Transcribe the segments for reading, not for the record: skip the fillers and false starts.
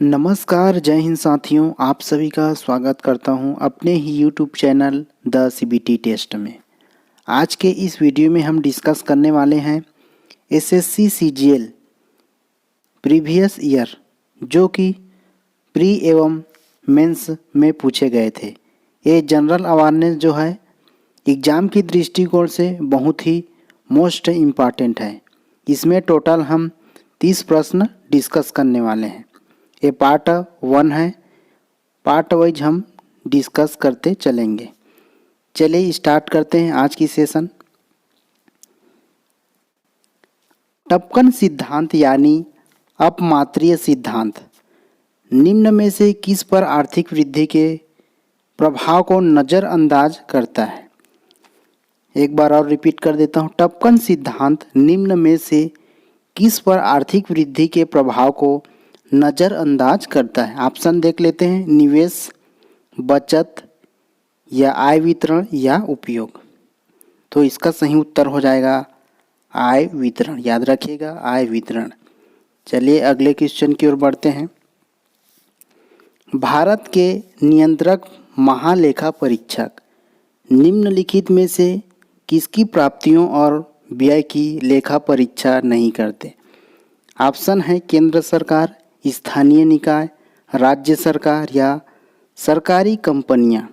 नमस्कार, जय हिंद साथियों। आप सभी का स्वागत करता हूं अपने ही YouTube channel the CBT test में। आज के इस वीडियो में हम डिस्कस करने वाले हैं एसएससी सीजीएल प्रीवियस ईयर, जो कि प्री एवं मेंस में पूछे गए थे। ये जनरल अवेयरनेस जो है एग्ज़ाम की दृष्टिकोण से बहुत ही मोस्ट इम्पॉर्टेंट है। इसमें टोटल हम 30 प्रश्न डिस्कस करने वाले हैं। ये पार्ट 1 है। पार्ट वाइज हम डिस्कस करते चलेंगे। चलिए स्टार्ट करते हैं आज की सेशन। टपकन सिद्धांत यानी अपमात्रीय सिद्धांत निम्न में से किस पर आर्थिक वृद्धि के प्रभाव को नज़रअंदाज करता है? एक बार और रिपीट कर देता हूँ। टपकन सिद्धांत निम्न में से किस पर आर्थिक वृद्धि के प्रभाव को नज़रअंदाज करता है? ऑप्शन देख लेते हैं। निवेश, बचत या आय वितरण या उपयोग। तो इसका सही उत्तर हो जाएगा आय वितरण। याद रखिएगा, आय वितरण। चलिए अगले क्वेश्चन की ओर बढ़ते हैं। भारत के नियंत्रक महालेखा परीक्षक निम्नलिखित में से किसकी प्राप्तियों और व्यय की लेखा परीक्षा नहीं करते? ऑप्शन है केंद्र सरकार, स्थानीय निकाय, राज्य सरकार या सरकारी कंपनियां।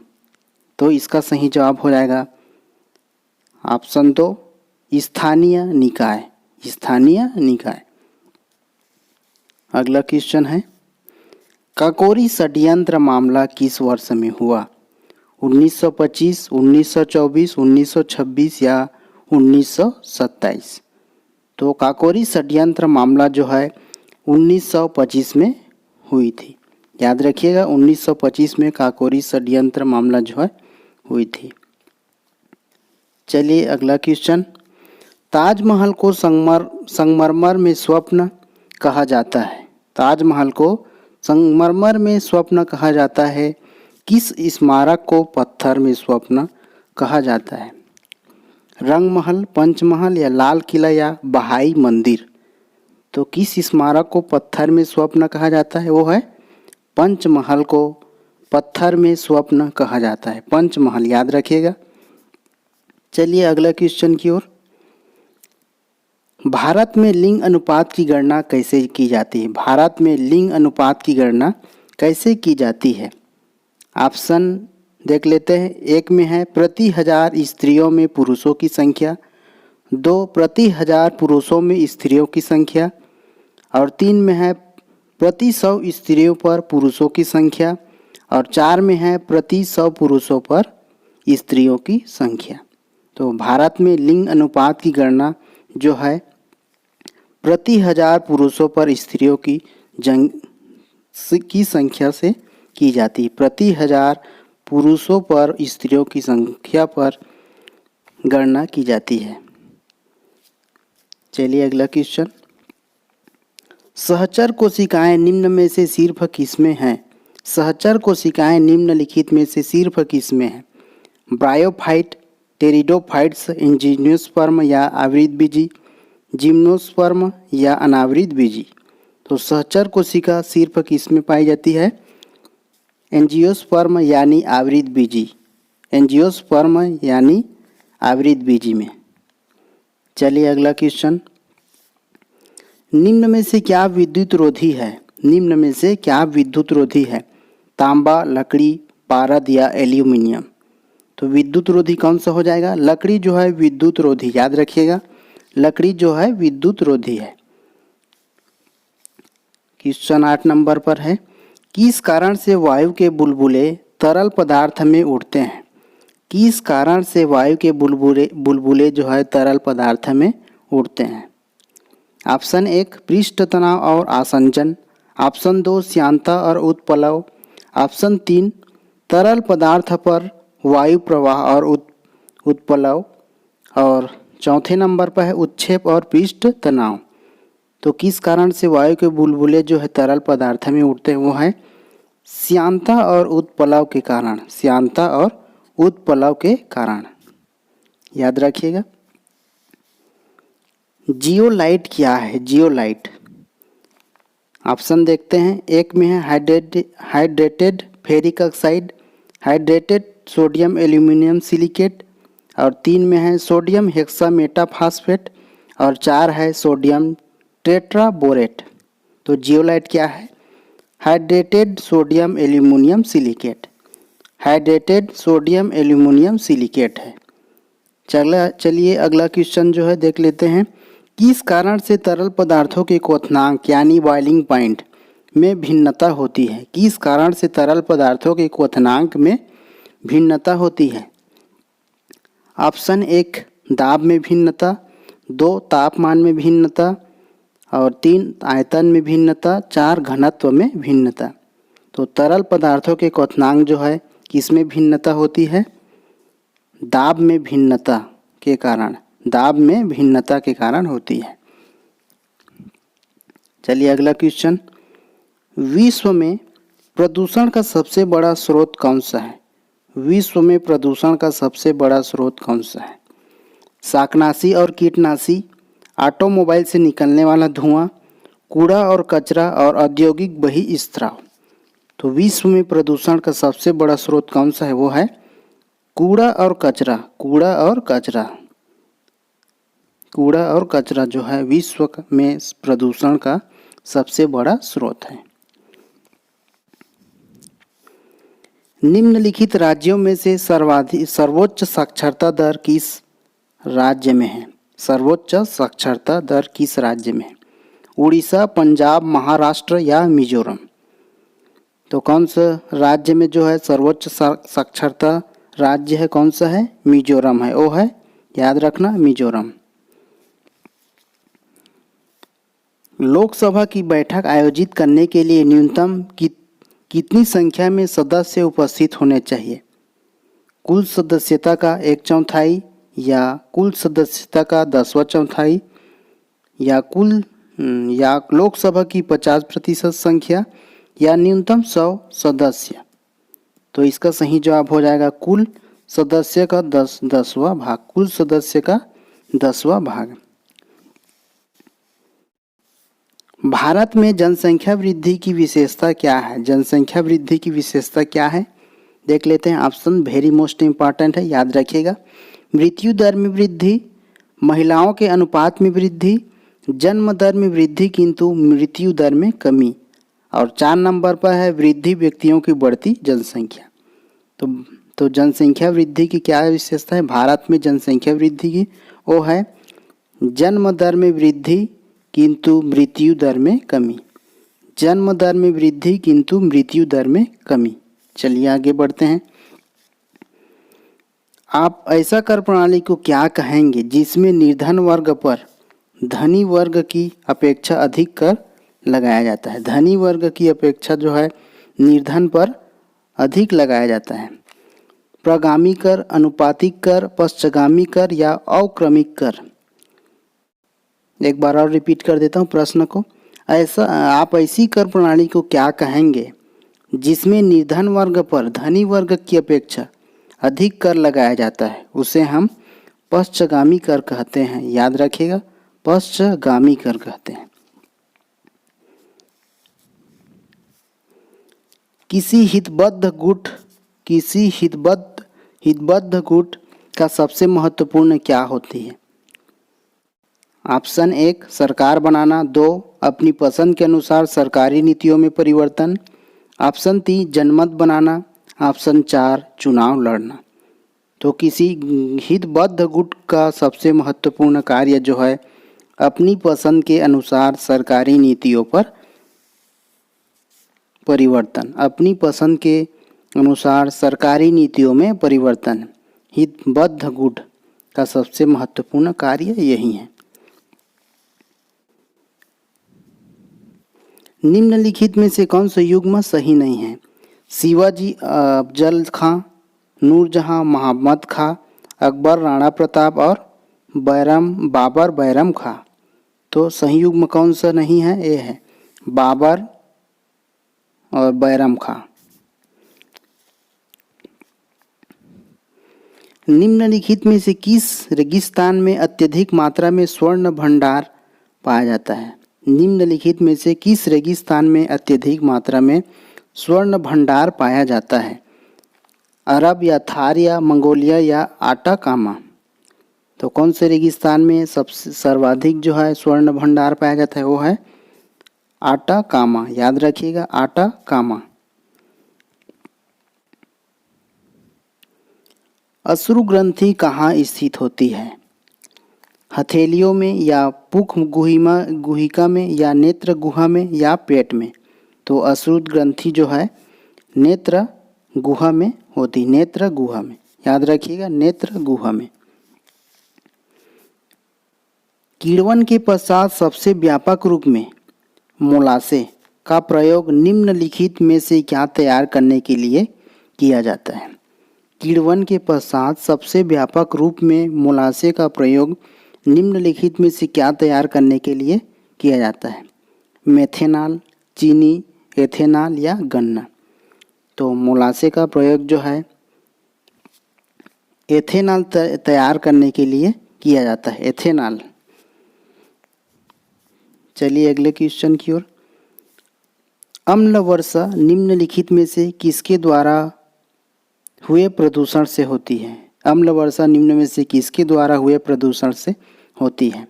तो इसका सही जवाब हो जाएगा ऑप्शन 2, स्थानीय निकाय। स्थानीय निकाय। अगला क्वेश्चन है, काकोरी षड्यंत्र मामला किस वर्ष में हुआ? 1925, 1924, 1926 या 1927? तो काकोरी षड्यंत्र मामला जो है 1925 में हुई थी। याद रखिएगा, 1925 में काकोरी षड्यंत्र मामला जो है हुई थी। चलिए अगला क्वेश्चन, ताजमहल को संगमरमर में स्वप्न कहा जाता है। ताजमहल को संगमरमर में स्वप्न कहा जाता है। किस स्मारक को पत्थर में स्वप्न कहा जाता है? रंगमहल, पंचमहल या लाल किला या बहाई मंदिर? तो किस स्मारक को पत्थर में स्वप्न कहा जाता है? वो है पंचमहल को पत्थर में स्वप्न कहा जाता है। पंचमहल, याद रखिएगा। चलिए अगला क्वेश्चन की ओर। भारत में लिंग अनुपात की गणना कैसे की जाती है? भारत में लिंग अनुपात की गणना कैसे की जाती है? ऑप्शन देख लेते हैं। एक में है प्रति 1000 स्त्रियों में पुरुषों की संख्या, 2 प्रति 1000 पुरुषों में स्त्रियों की संख्या, और 3 में है प्रति 100 स्त्रियों पर पुरुषों की संख्या, और 4 में है प्रति 100 पुरुषों पर स्त्रियों की संख्या। तो भारत में लिंग अनुपात की गणना जो है प्रति 1000 पुरुषों पर स्त्रियों की संख्या से की जाती है। प्रति 1000 पुरुषों पर स्त्रियों की संख्या पर गणना की जाती है। चलिए अगला क्वेश्चन, सहचर कोशिकाएं निम्न में से सिर्फ किसमें हैं? सहचर कोशिकाएं निम्नलिखित में से सिर्फ किसमें हैं? ब्रायोफाइट, टेरिडोफाइट्स, एंजियोस्पर्म या आवृत बीजी, जिम्नोस्पर्म या अनावृत बीजी? तो सहचर कोशिका सिर्फ किसमें पाई जाती है? एंजियोस्पर्म यानी आवृत बीजी। एंजियोस्पर्म यानी आवृत बीजी में। चलिए अगला क्वेश्चन, निम्न में से क्या विद्युत रोधी है? निम्न में से क्या विद्युत रोधी है? तांबा, लकड़ी, पारद या एल्यूमिनियम? तो विद्युत रोधी कौन सा हो जाएगा? लकड़ी जो है विद्युत रोधी। याद रखिएगा, लकड़ी जो है विद्युत रोधी है। क्वेश्चन 8 नंबर पर है, किस कारण से वायु के बुलबुले तरल पदार्थ में उड़ते हैं? किस कारण से वायु के बुलबुले जो है तरल पदार्थ में उड़ते हैं? ऑप्शन 1, पृष्ठ तनाव और आसंजन, ऑप्शन 2, श्यानता और उत्प्लव, ऑप्शन 3, तरल पदार्थ पर वायु प्रवाह और उत्प्लव, और चौथे नंबर पर है उत्क्षेप और पृष्ठ तनाव। तो किस कारण से वायु के बुलबुले जो है तरल पदार्थ में उड़ते हैं? वो है श्यानता और उत्प्लव के कारण। श्यानता और उत्प्लव के कारण। याद रखिएगा। जियोलाइट क्या है? जियोलाइट ऑप्शन देखते हैं। एक में है hydrated ferric oxide, hydrated sodium aluminium silicate, और 3 में है सोडियम हेक्सामेटाफॉस्फेट, और 4 है सोडियम टेट्राबोरेट। तो जियोलाइट क्या है? Hydrated sodium aluminium silicate, hydrated sodium aluminium silicate है। चलिए अगला क्वेश्चन जो है देख लेते हैं। किस कारण से तरल पदार्थों के क्वथनांक यानी बॉइलिंग पॉइंट में भिन्नता होती है? किस कारण से तरल पदार्थों के क्वथनांक में भिन्नता होती है? ऑप्शन 1 दाब में भिन्नता, 2 तापमान में भिन्नता, और 3 आयतन में भिन्नता, 4 घनत्व में भिन्नता। तो तरल पदार्थों के क्वथनांक जो है किसमें भिन्नता होती है? दाब में भिन्नता के कारण, दाब में भिन्नता के कारण होती है। चलिए अगला क्वेश्चन। विश्व में प्रदूषण का सबसे बड़ा स्रोत कौन सा है? विश्व में प्रदूषण का सबसे बड़ा स्रोत कौन सा है? शाकनाशी और कीटनाशी, ऑटोमोबाइल से निकलने वाला धुआं, कूड़ा और कचरा, और औद्योगिक बहिस्त्राव। तो विश्व में प्रदूषण का सबसे बड़ा स्रोत कौन सा है? वो है कूड़ा और कचरा। कूड़ा और कचरा, कूड़ा और कचरा जो है विश्व में प्रदूषण का सबसे बड़ा स्रोत है। निम्नलिखित राज्यों में से सर्वोच्च साक्षरता दर किस राज्य में है? सर्वोच्च साक्षरता दर किस राज्य में है? उड़ीसा, पंजाब, महाराष्ट्र या मिजोरम? तो कौन सा राज्य में जो है सर्वोच्च साक्षरता राज्य है? कौन सा है? मिजोरम है। वो है, याद रखना, मिजोरम। लोकसभा की बैठक आयोजित करने के लिए न्यूनतम कितनी संख्या में सदस्य उपस्थित होने चाहिए? कुल सदस्यता का 1/4 या कुल सदस्यता का 10वां चौथाई या लोकसभा की 50% संख्या या न्यूनतम 100 सदस्य? तो इसका सही जवाब हो जाएगा कुल सदस्य का 10वां भाग। कुल सदस्य का 10वां भाग। भारत में जनसंख्या वृद्धि की विशेषता क्या है? जनसंख्या वृद्धि की विशेषता क्या है? देख लेते हैं। ऑप्शन वेरी मोस्ट इम्पॉर्टेंट है, याद रखिएगा। मृत्यु दर में वृद्धि, महिलाओं के अनुपात में वृद्धि, जन्म दर में वृद्धि किंतु मृत्यु दर में कमी, और 4 नंबर पर है वृद्धि व्यक्तियों की बढ़ती जनसंख्या। तो जनसंख्या वृद्धि की क्या विशेषता है भारत में? जनसंख्या वृद्धि की वो है जन्म दर में वृद्धि किंतु मृत्यु दर में कमी। जन्म दर में वृद्धि किंतु मृत्यु दर में कमी। चलिए आगे बढ़ते हैं। आप ऐसा कर प्रणाली को क्या कहेंगे जिसमें निर्धन वर्ग पर धनी वर्ग की अपेक्षा अधिक कर लगाया जाता है? धनी वर्ग की अपेक्षा जो है निर्धन पर अधिक लगाया जाता है। प्रगामी कर, अनुपातिक कर, पश्चगामी कर या अक्रमिक कर? एक बार और रिपीट कर देता हूँ प्रश्न को। आप ऐसी कर प्रणाली को क्या कहेंगे जिसमें निर्धन वर्ग पर धनी वर्ग की अपेक्षा अधिक कर लगाया जाता है? उसे हम पश्चगामी कर कहते हैं। याद रखिएगा, पश्चगामी कर कहते हैं। किसी हितबद्ध गुट का सबसे महत्वपूर्ण क्या होती है? ऑप्शन 1 सरकार बनाना, 2 अपनी पसंद के अनुसार सरकारी नीतियों में परिवर्तन, ऑप्शन 3 जनमत बनाना, ऑप्शन 4 चुनाव लड़ना। तो किसी हितबद्ध गुट का सबसे महत्वपूर्ण कार्य जो है अपनी पसंद के अनुसार सरकारी नीतियों पर परिवर्तन, अपनी पसंद के अनुसार सरकारी नीतियों में परिवर्तन। हितबद्ध गुट का सबसे महत्वपूर्ण कार्य यही है। निम्नलिखित में से कौन सा युग्म सही नहीं है? शिवाजी अफजल खां, नूरजहां मोहम्मद खां, अकबर राणा प्रताप और बाबर बैरम खां। तो सही युग्म कौन सा नहीं है? ये है बाबर और बैरम खां। निम्नलिखित में से किस रेगिस्तान में अत्यधिक मात्रा में स्वर्ण भंडार पाया जाता है? निम्नलिखित में से किस रेगिस्तान में अत्यधिक मात्रा में स्वर्ण भंडार पाया जाता है? अरब या थार या मंगोलिया या आटाकामा? तो कौन से रेगिस्तान में सबसे सर्वाधिक जो है स्वर्ण भंडार पाया जाता है? वो है आटाकामा। याद रखिएगा, आटाकामा। अश्रु ग्रंथि कहाँ स्थित होती है? हथेलियों में या पुख गुहिका में या नेत्र गुहा में या पेट में? तो अश्रु ग्रंथि जो है नेत्र गुहा में होती, नेत्र गुहा में। याद रखिएगा, नेत्र गुहा में। किण्वन के पश्चात सबसे व्यापक रूप में मोलासे का प्रयोग निम्नलिखित में से क्या तैयार करने के लिए किया जाता है? किण्वन के पश्चात सबसे व्यापक रूप में मोलासे का प्रयोग निम्नलिखित में से क्या तैयार करने के लिए किया जाता है? मेथेनॉल, चीनी, एथेनॉल या गन्ना? तो मोलासे का प्रयोग जो है एथेनॉल तैयार करने के लिए किया जाता है, एथेनॉल। चलिए अगले क्वेश्चन की ओर। अम्ल वर्षा निम्नलिखित में से किसके द्वारा हुए प्रदूषण से होती है? अम्ल वर्षा निम्न में से किसके द्वारा हुए प्रदूषण से होती है?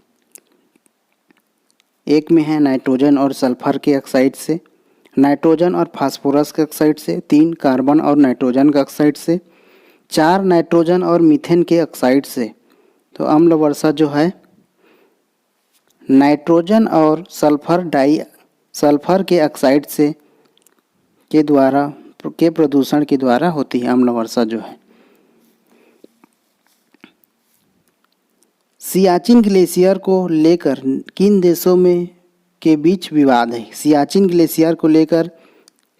एक में है नाइट्रोजन और सल्फर के ऑक्साइड से, नाइट्रोजन और फास्फोरस के ऑक्साइड से, 3 कार्बन और नाइट्रोजन के ऑक्साइड से, 4 नाइट्रोजन और मीथेन के ऑक्साइड से। तो अम्ल वर्षा जो है नाइट्रोजन और सल्फर के ऑक्साइड से के प्रदूषण के द्वारा होती है अम्ल वर्षा जो है। सियाचिन ग्लेशियर को लेकर किन देशों में के बीच विवाद है? सियाचिन ग्लेशियर को लेकर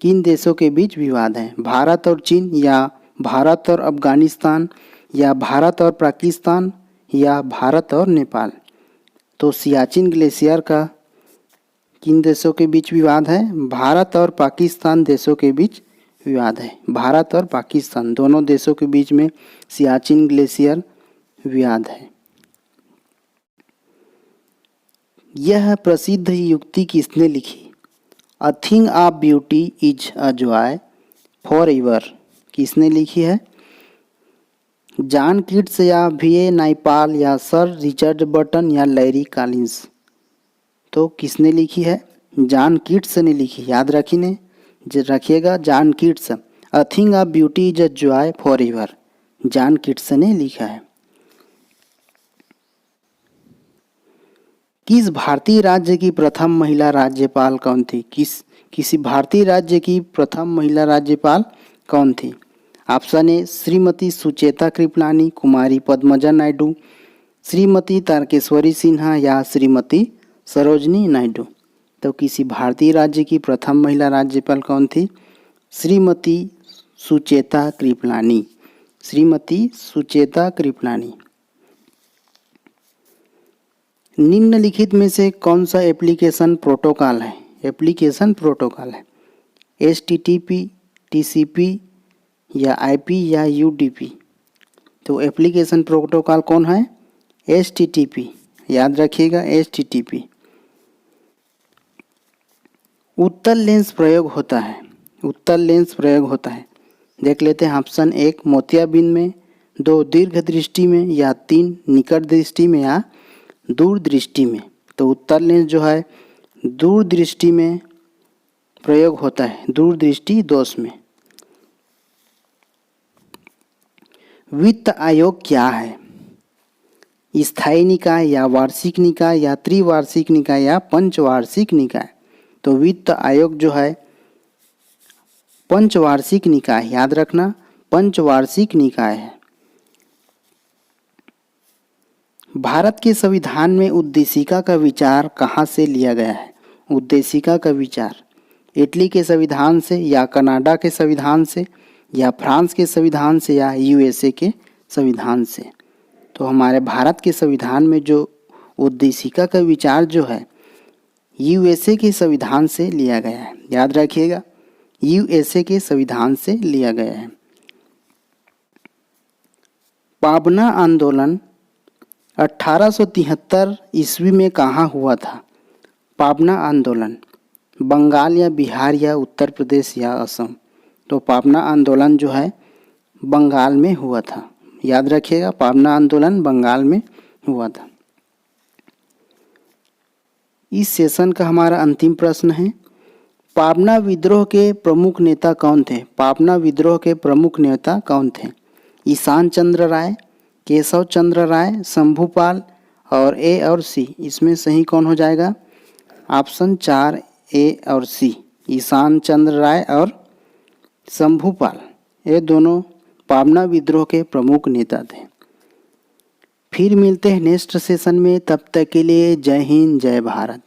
किन देशों के बीच विवाद है? भारत और चीन या भारत और अफगानिस्तान या भारत और पाकिस्तान या भारत और नेपाल? तो सियाचिन ग्लेशियर का किन देशों के बीच विवाद है? भारत और पाकिस्तान देशों के बीच विवाद है। भारत और पाकिस्तान दोनों देशों के बीच में सियाचिन ग्लेशियर विवाद है। यह प्रसिद्ध युक्ति किसने लिखी? A thing of beauty is a joy for ever किसने लिखी है? जॉन कीट्स या वी.ए. नाइपाल या सर रिचर्ड बर्टन या लैरी कॉलिंस? तो किसने लिखी है? जॉन कीट्स ने लिखी। याद रखिएगा, John Keats. A thing of beauty is a joy for ever, John Keats ने लिखा है। किस भारतीय राज्य की प्रथम महिला राज्यपाल कौन थी? किसी भारतीय राज्य की प्रथम महिला राज्यपाल कौन थी? ऑप्शन ए श्रीमती सुचेता कृपलानी, कुमारी पद्मजा नायडू, श्रीमती तारकेश्वरी सिन्हा या श्रीमती सरोजनी नायडू? तो किसी भारतीय राज्य की प्रथम महिला राज्यपाल कौन थी? श्रीमती सुचेता कृपलानी, श्रीमती सुचेता कृपलानी। निम्नलिखित में से कौन सा एप्लीकेशन प्रोटोकॉल है? एप्लीकेशन प्रोटोकॉल है HTTP, TCP या IP या UDP? तो एप्लीकेशन प्रोटोकॉल कौन है? HTTP। याद रखिएगा, HTTP। उत्तल लेंस प्रयोग होता है, उत्तल लेंस प्रयोग होता है। देख लेते हैं। ऑप्शन 1 मोतियाबिंद में, 2 दीर्घ दृष्टि में या 3 निकट दृष्टि में या दूर दृष्टि में? तो उत्तल लेंस जो है दूर दृष्टि में प्रयोग होता है, दूर दृष्टि दोष में। वित्त आयोग क्या है? स्थायी निकाय या वार्षिक निकाय या त्रिवार्षिक निकाय या पंचवार्षिक निकाय? तो वित्त आयोग जो है पंचवार्षिक निकाय। याद रखना, पंचवार्षिक निकाय है। भारत के संविधान में उद्देशिका का विचार कहाँ से लिया गया है? उद्देशिका का विचार इटली के संविधान से या कनाडा के संविधान से या फ्रांस के संविधान से या USA के संविधान से? तो हमारे भारत के संविधान में जो उद्देशिका का विचार जो है USA के संविधान से लिया गया है। याद रखिएगा, USA के संविधान से लिया गया है। पाबना आंदोलन 1873 ईस्वी में कहाँ हुआ था? पाबना आंदोलन बंगाल या बिहार या उत्तर प्रदेश या असम। तो पाबना आंदोलन जो है बंगाल में हुआ था। याद रखिएगा, पाबना आंदोलन बंगाल में हुआ था। इस सेशन का हमारा अंतिम प्रश्न है, पाबना विद्रोह के प्रमुख नेता कौन थे? पाबना विद्रोह के प्रमुख नेता कौन थे? ईशान चंद्र राय, केशव चंद्र राय, शंभूपाल और ए और सी। इसमें सही कौन हो जाएगा? ऑप्शन 4 ए और सी, ईशान चंद्र राय और शंभूपाल, ये दोनों पाबना विद्रोह के प्रमुख नेता थे। फिर मिलते हैं नेक्स्ट सेशन में, तब तक के लिए जय हिंद जय भारत।